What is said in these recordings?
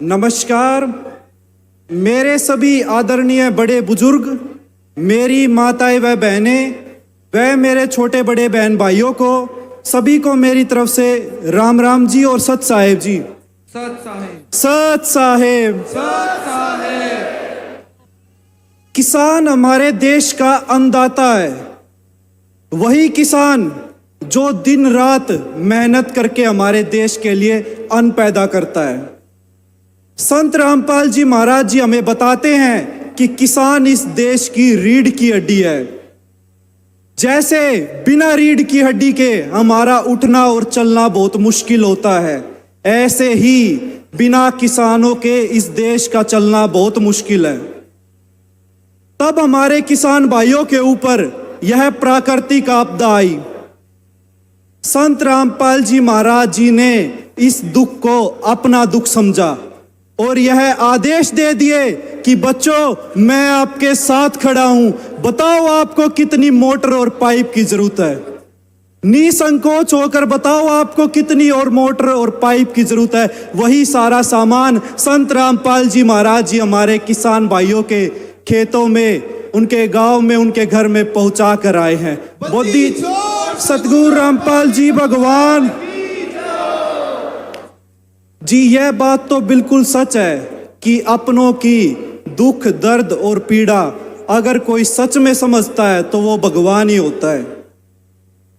नमस्कार। मेरे सभी आदरणीय बड़े बुजुर्ग, मेरी माताएं व बहनें व मेरे छोटे बड़े बहन भाइयों को सभी को मेरी तरफ से राम राम जी और सत साहेब जी। सत साहेब। सत साहेब। सत साहेब। किसान हमारे देश का अन्नदाता है। वही किसान जो दिन रात मेहनत करके हमारे देश के लिए अन्न पैदा करता है। संत रामपाल जी महाराज जी हमें बताते हैं कि किसान इस देश की रीढ़ की हड्डी है। जैसे बिना रीढ़ की हड्डी के हमारा उठना और चलना बहुत मुश्किल होता है, ऐसे ही बिना किसानों के इस देश का चलना बहुत मुश्किल है। तब हमारे किसान भाइयों के ऊपर यह प्राकृतिक आपदा आई। संत रामपाल जी महाराज जी ने इस दुख को अपना दुख समझा और यह आदेश दे दिए कि बच्चों, मैं आपके साथ खड़ा हूं, बताओ आपको कितनी मोटर और पाइप की जरूरत है। निसंकोच होकर बताओ आपको कितनी और मोटर और पाइप की जरूरत है। वही सारा सामान संत रामपाल जी महाराज जी हमारे किसान भाइयों के खेतों में, उनके गांव में, उनके घर में पहुंचा कर आए हैं। बुद्धि सतगुरु रामपाल जी भगवान जी। यह बात तो बिल्कुल सच है कि अपनों की दुख, दर्द और पीड़ा अगर कोई सच में समझता है तो वो भगवान ही होता है।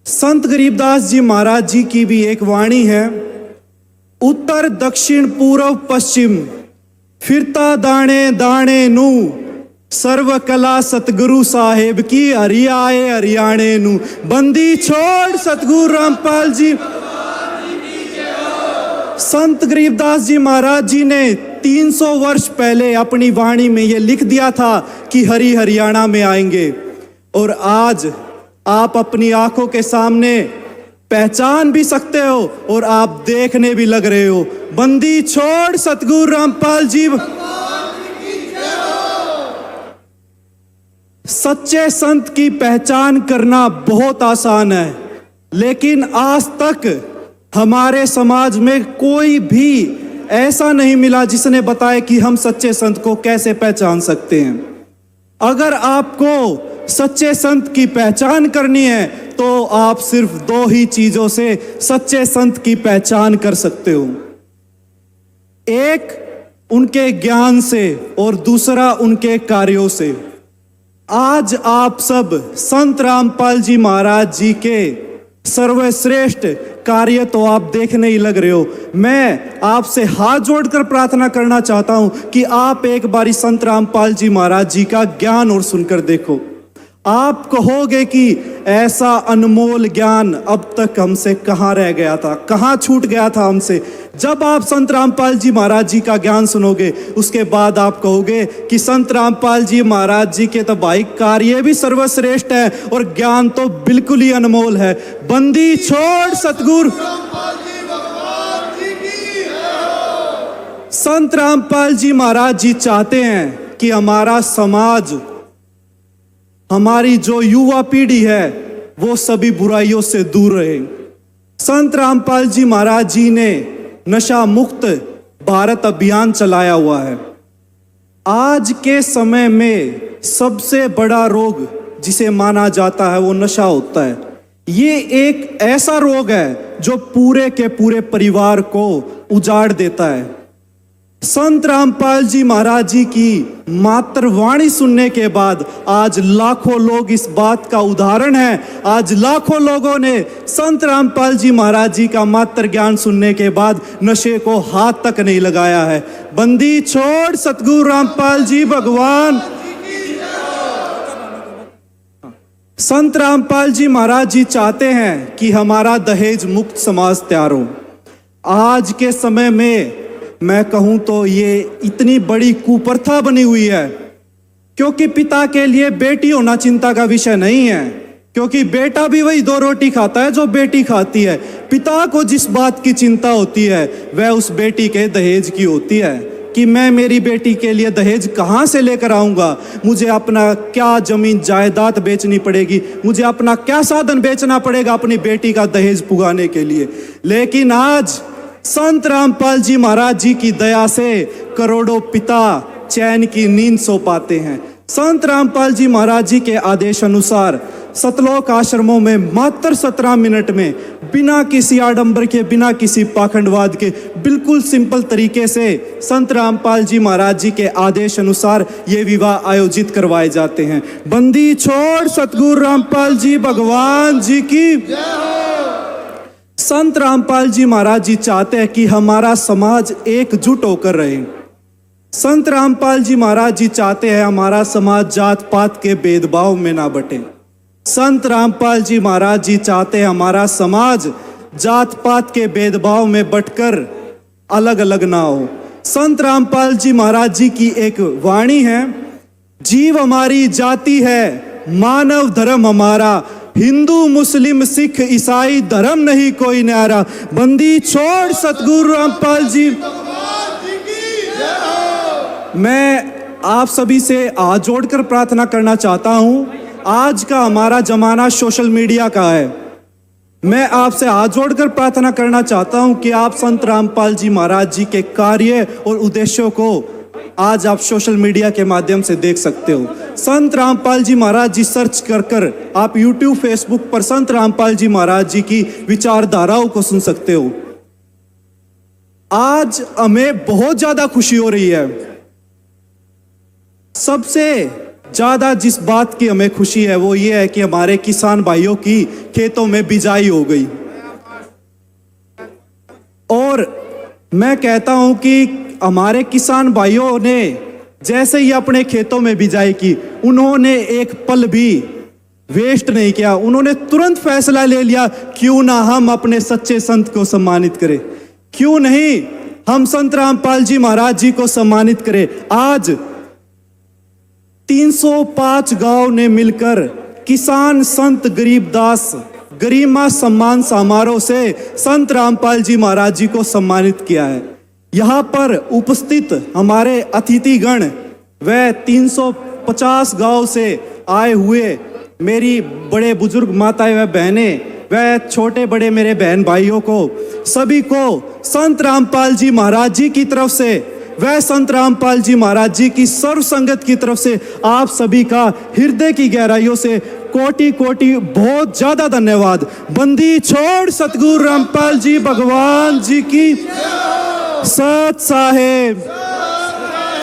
संत गरीबदास जी महाराज जी की भी एक वाणी है, उत्तर दक्षिण पूर्व पश्चिम फिरता दाणे दाणे नू, सर्व कला सतगुरु साहेब की हरियाए हरियाणे नू। बंदी छोड़ सतगुरु रामपाल जी। संत गरीबदास जी महाराज जी ने 300 वर्ष पहले अपनी वाणी में ये लिख दिया था कि हरि हरियाणा में आएंगे, और आज आप अपनी आंखों के सामने पहचान भी सकते हो और आप देखने भी लग रहे हो। बंदी छोड़ सतगुरु रामपाल जी। सच्चे संत की पहचान करना बहुत आसान है, लेकिन आज तक हमारे समाज में कोई भी ऐसा नहीं मिला जिसने बताया कि हम सच्चे संत को कैसे पहचान सकते हैं। अगर आपको सच्चे संत की पहचान करनी है तो आप सिर्फ दो ही चीजों से सच्चे संत की पहचान कर सकते हो, एक उनके ज्ञान से और दूसरा उनके कार्यों से। आज आप सब संत रामपाल जी महाराज जी के सर्वश्रेष्ठ कार्य तो आप देखने ही लग रहे हो। मैं आपसे हाथ जोड़कर प्रार्थना करना चाहता हूं कि आप एक बारी संत रामपाल जी महाराज जी का ज्ञान और सुनकर देखो। आप कहोगे कि ऐसा अनमोल ज्ञान अब तक हमसे कहाँ रह गया था, कहाँ छूट गया था हमसे। जब आप संत रामपाल जी महाराज जी का ज्ञान सुनोगे, उसके बाद आप कहोगे कि संत रामपाल जी महाराज जी के तो भाई कार्य भी सर्वश्रेष्ठ है और ज्ञान तो बिल्कुल ही अनमोल है। बंदी छोड़ सतगुरु। संत रामपाल जी महाराज जी चाहते हैं कि हमारा समाज, हमारी जो युवा पीढ़ी है, वो सभी बुराइयों से दूर रहे। संत रामपाल जी महाराज जी ने नशा मुक्त भारत अभियान चलाया हुआ है। आज के समय में सबसे बड़ा रोग जिसे माना जाता है वो नशा होता है। ये एक ऐसा रोग है जो पूरे के पूरे परिवार को उजाड़ देता है। संत रामपाल जी महाराज जी की मात्र वाणी सुनने के बाद आज लाखों लोग इस बात का उदाहरण है। आज लाखों लोगों ने संत रामपाल जी महाराज जी का मात्र ज्ञान सुनने के बाद नशे को हाथ तक नहीं लगाया है। बंदी छोड़ सतगुरु रामपाल जी भगवान। संत रामपाल जी महाराज जी चाहते हैं कि हमारा दहेज मुक्त समाज तैयार हो। आज के समय में मैं कहूं तो ये इतनी बड़ी कुप्रथा बनी हुई है, क्योंकि पिता के लिए बेटी होना चिंता का विषय नहीं है, क्योंकि बेटा भी वही 2 रोटी खाता है जो बेटी खाती है। पिता को जिस बात की चिंता होती है वह उस बेटी के दहेज की होती है कि मैं मेरी बेटी के लिए दहेज कहाँ से लेकर आऊँगा, मुझे अपना क्या जमीन जायदाद बेचनी पड़ेगी, मुझे अपना क्या साधन बेचना पड़ेगा अपनी बेटी का दहेज पुगाने के लिए। लेकिन आज संत रामपाल जी महाराज जी की दया से करोड़ों पिता चैन की नींद सो पाते हैं। संत रामपाल जी महाराज जी के आदेश अनुसार सतलोक आश्रमों में मात्र 17 मिनट में बिना किसी आडंबर के, बिना किसी पाखंडवाद के, बिल्कुल सिंपल तरीके से संत रामपाल जी महाराज जी के आदेश अनुसार ये विवाह आयोजित करवाए जाते हैं। बंदी छोड़ सतगुरु रामपाल जी भगवान जी की। संत रामपाल जी महाराज जी चाहते हैं कि हमारा समाज एकजुट होकर रहे। संत रामपाल जी महाराज जी चाहते हैं हमारा समाज जात पात के भेदभाव में ना बटे। संत रामपाल जी महाराज जी चाहते हैं हमारा समाज जात पात के भेदभाव में बटकर अलग अलग ना हो। संत रामपाल जी महाराज जी की एक वाणी है, जीव हमारी जाति है, मानव धर्म हमारा, हिंदू मुस्लिम सिख ईसाई धर्म नहीं कोई न्यारा। बंदी छोड़ सतगुरु रामपाल जी। मैं आप सभी से हाथ जोड़कर प्रार्थना करना चाहता हूं। आज का हमारा जमाना सोशल मीडिया का है। मैं आपसे हाथ जोड़कर प्रार्थना करना चाहता हूं कि आप संत रामपाल जी महाराज जी के कार्य और उद्देश्यों को आज आप सोशल मीडिया के माध्यम से देख सकते हो। संत रामपाल जी महाराज जी सर्च कर आप YouTube, फेसबुक पर संत रामपाल जी महाराज जी की विचारधाराओं को सुन सकते हो। आज हमें बहुत ज्यादा खुशी हो रही है। सबसे ज्यादा जिस बात की हमें खुशी है वो ये है कि हमारे किसान भाइयों की खेतों में बिजाई हो गई। और मैं कहता हूं कि हमारे किसान भाइयों ने जैसे ही अपने खेतों में बिजाई की, उन्होंने एक पल भी वेस्ट नहीं किया। उन्होंने तुरंत फैसला ले लिया, क्यों ना हम अपने सच्चे संत को सम्मानित करें, क्यों नहीं हम संत रामपाल जी महाराज जी को सम्मानित करें। आज 305 गांव ने मिलकर किसान संत गरीबदास गरिमा सम्मान समारोह से संत रामपाल जी महाराज जी को सम्मानित किया है। यहाँ पर उपस्थित हमारे अतिथिगण व 350 गांव से आए हुए मेरी बड़े बुजुर्ग माताएं व बहनें व छोटे बड़े मेरे बहन भाइयों को, सभी को संत रामपाल जी महाराज जी की तरफ से वह संत रामपाल जी महाराज जी की सर्व संगत की तरफ से आप सभी का हृदय की गहराइयों से कोटि कोटि बहुत ज्यादा धन्यवाद। बंदी छोड़ सतगुरु रामपाल जी भगवान जी की। सत साहेब।